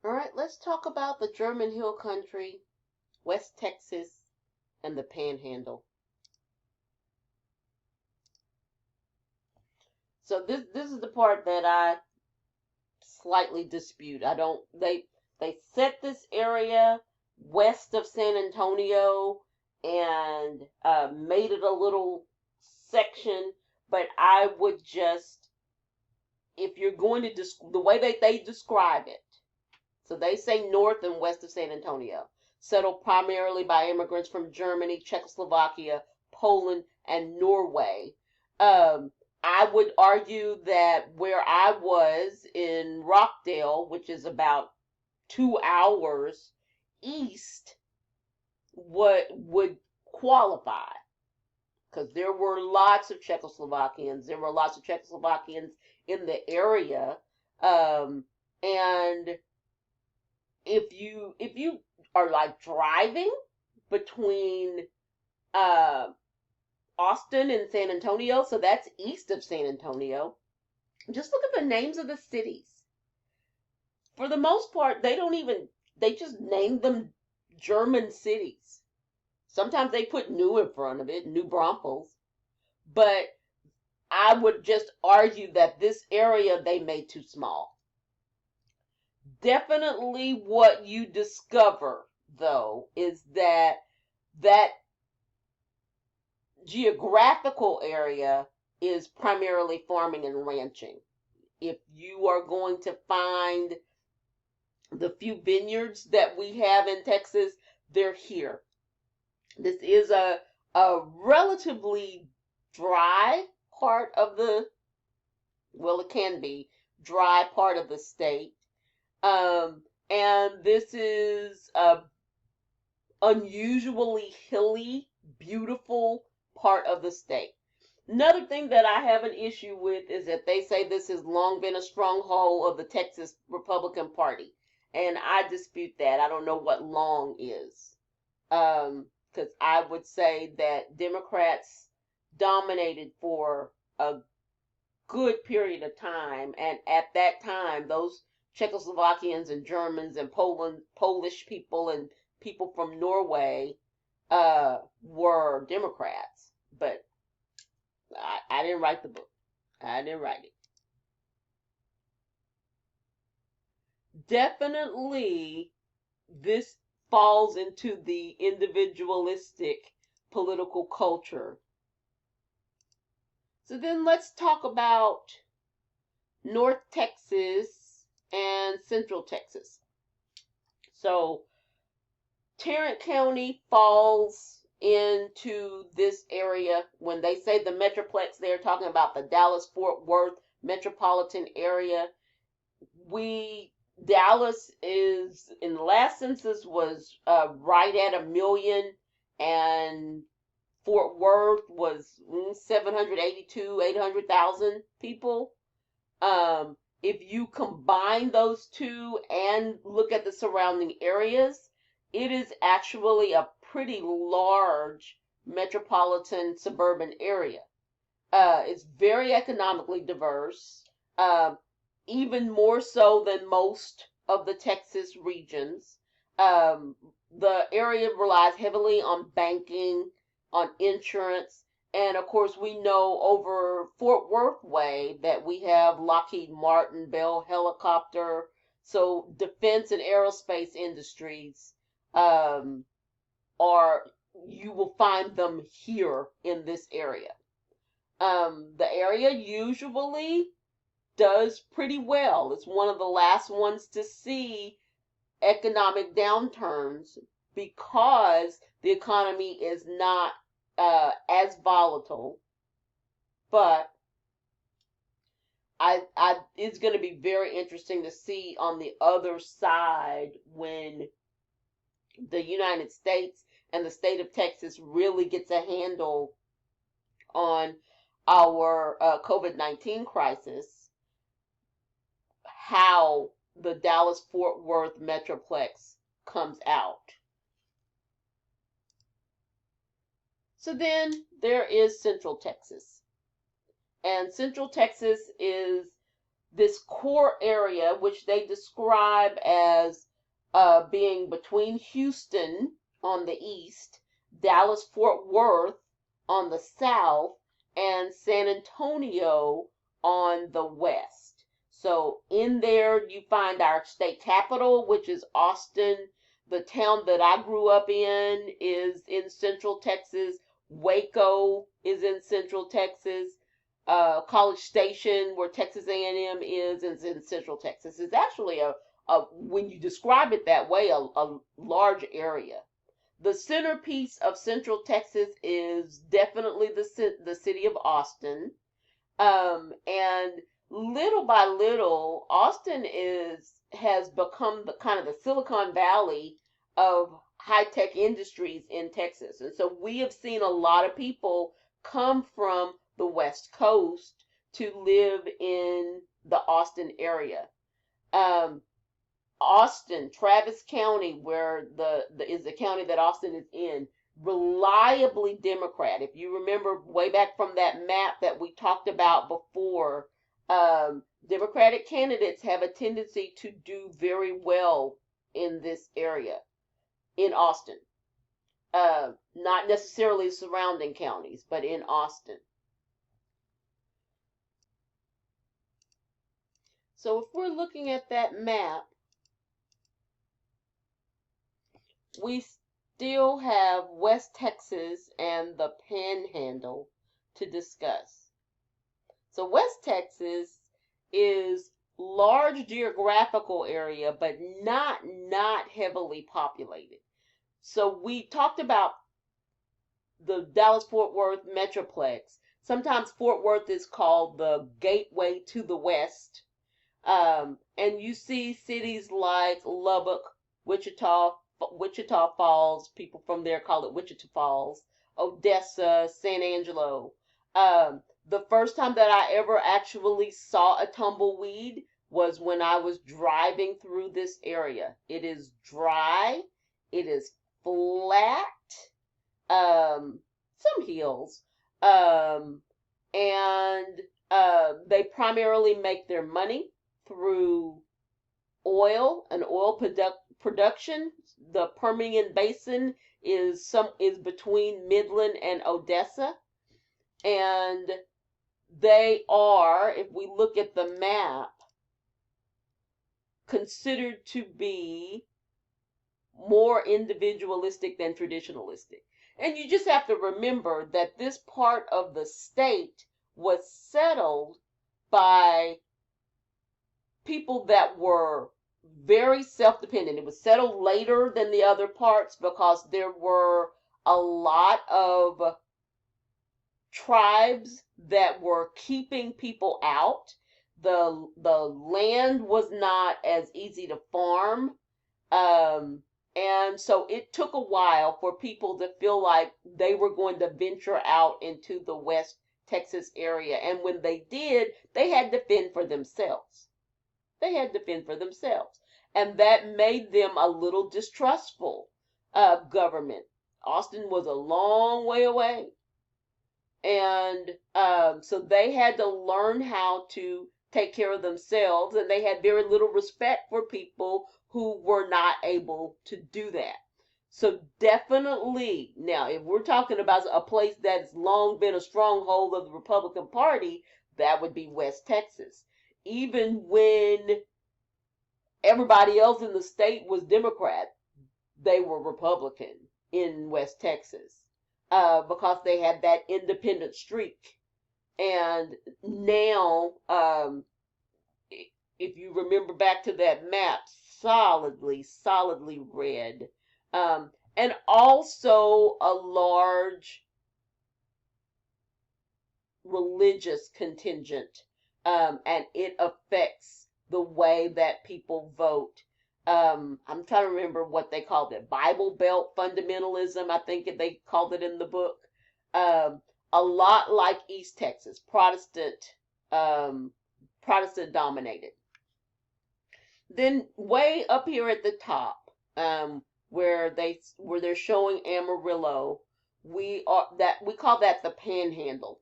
All right, let's talk about the German Hill Country, West Texas, and the Panhandle. So this is the part that I slightly dispute. I don't they set this area west of San Antonio and made it a little section, but I would just, if you're going to the way that they describe it, so they say north and west of San Antonio, settled primarily by immigrants from Germany, Czechoslovakia, Poland, and Norway. Um, I would argue that where I was in Rockdale, which is about 2 hours east, what would qualify, because there were lots of Czechoslovakians. There were lots of Czechoslovakians in the area, and if you are like driving between uh, Austin and San Antonio, so that's east of San Antonio, just look at the names of the cities. For the most part, they just name them German cities. Sometimes they put new in front of it, New Braunfels, but I would just argue that this area they made too small. Definitely what you discover, though, is that geographical area is primarily farming and ranching. If you are going to find the few vineyards that we have in Texas, they're here. This is a relatively dry part of the, well, it can be dry part of the state. And this is a unusually hilly, beautiful part of the state. Another thing that I have an issue with is that they say this has long been a stronghold of the Texas Republican Party. And I dispute that. I don't know what long is. Because I would say that Democrats dominated for a good period of time. And at that time, those Czechoslovakians and Germans and Polish people and people from Norway were Democrats. But I didn't write the book. I didn't write it. Definitely, this falls into the individualistic political culture. So then let's talk about North Texas and Central Texas. So Tarrant County falls into this area. When they say the Metroplex, they're talking about the Dallas-Fort Worth metropolitan area. Dallas is, in the last census, was right at 1 million, and Fort Worth was 800,000 people. If you combine those two and look at the surrounding areas, it is actually a pretty large metropolitan suburban area. It's very economically diverse. Even more so than most of the Texas regions. The area relies heavily on banking, on insurance, and of course we know over Fort Worth way that we have Lockheed Martin, Bell Helicopter, so defense and aerospace industries are, you will find them here in this area. The area usually does pretty well. It's one of the last ones to see economic downturns because the economy is not as volatile. But it's going to be very interesting to see on the other side when the United States and the state of Texas really gets a handle on our COVID-19 crisis, how the Dallas-Fort Worth Metroplex comes out. So then there is Central Texas. And Central Texas is this core area, which they describe as being between Houston on the east, Dallas Fort Worth on the south, and San Antonio on the west. So in there you find our state capital, which is Austin. The town that I grew up in is in Central Texas. Waco is in Central Texas. College Station, where Texas A&M is in Central Texas. It's actually when you describe it that way, a large area. The centerpiece of Central Texas is definitely the city of Austin. And little by little, Austin has become the kind of the Silicon Valley of high-tech industries in Texas. And so we have seen a lot of people come from the West Coast to live in the Austin area. Austin, Travis County, where is the county that Austin is in, reliably Democrat. If you remember way back from that map that we talked about before, Democratic candidates have a tendency to do very well in this area, in Austin. Not necessarily surrounding counties, but in Austin. So if we're looking at that map, we still have West Texas and the Panhandle to discuss. So West Texas is large geographical area, but not heavily populated. So we talked about the Dallas-Fort Worth Metroplex. Sometimes Fort Worth is called the gateway to the West. And you see cities like Lubbock, Wichita Falls, people from there call it Wichita Falls, Odessa, San Angelo. The first time that I ever actually saw a tumbleweed was when I was driving through this area. It is dry, it is flat, some hills, and they primarily make their money through oil and oil production. The Permian Basin is between Midland and Odessa, and they are, if we look at the map, considered to be more individualistic than traditionalistic. And you just have to remember that this part of the state was settled by people that were very self-dependent. It was settled later than the other parts because there were a lot of tribes that were keeping people out. The land was not as easy to farm. And so it took a while for people to feel like they were going to venture out into the West Texas area. And when they did, they had to fend for themselves. They had to fend for themselves. And that made them a little distrustful of government. Austin was a long way away. And so they had to learn how to take care of themselves, and they had very little respect for people who were not able to do that. So definitely, now, if we're talking about a place that's long been a stronghold of the Republican Party, that would be West Texas. Even when everybody else in the state was Democrat, they were Republican in West Texas because they had that independent streak. And now, if you remember back to that map, solidly red. And also a large religious contingent. And it affects the way that people vote. I'm trying to remember what they called it. Bible Belt fundamentalism, I think they called it in the book. A lot like East Texas, Protestant dominated. Then way up here at the top, where they're showing Amarillo, we call that the Panhandle.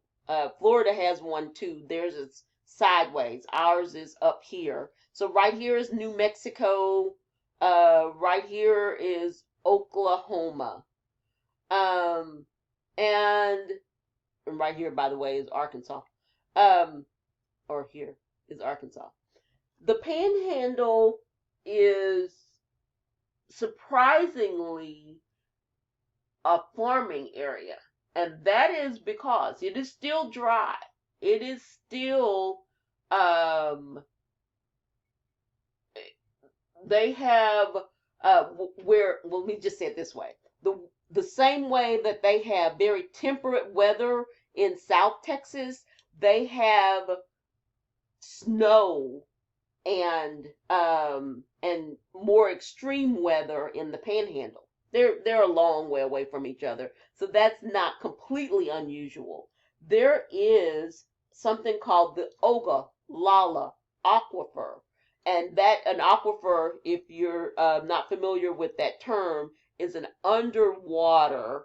Florida has one too. Theirs is sideways. Ours is up here. So right here is New Mexico. Right here is Oklahoma. Um, and right here, by the way, is Arkansas. Or here is Arkansas. The Panhandle is surprisingly a farming area, and that is because it is still dry. It is still they have where well, let me just say it this way. The same way that they have very temperate weather in South Texas, they have snow and more extreme weather in the Panhandle. They're a long way away from each other, so that's not completely unusual. There is something called the Ogallala Aquifer, and that an aquifer, if you're not familiar with that term, is an underground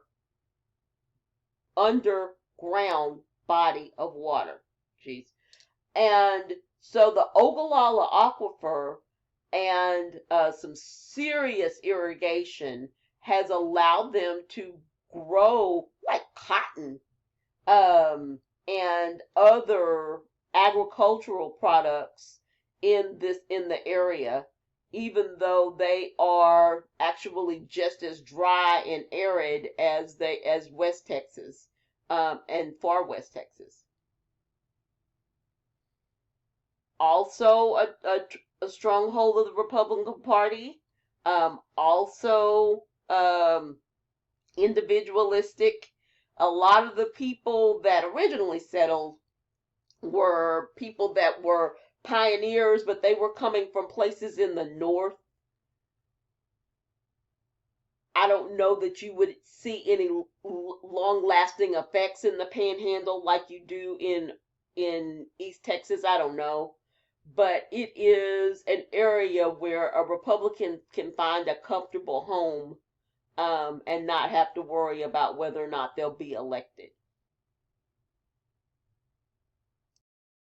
body of water. Jeez. And so the Ogallala Aquifer and some serious irrigation has allowed them to grow like cotton and other agricultural products in the area, even though they are actually just as dry and arid as West Texas and far West Texas. Also a stronghold of the Republican Party, also individualistic. A lot of the people that originally settled were people that were pioneers, but they were coming from places in the north. I don't know that you would see any long-lasting effects in the Panhandle like you do in East Texas. I don't know, but it is an area where a Republican can find a comfortable home and not have to worry about whether or not they'll be elected.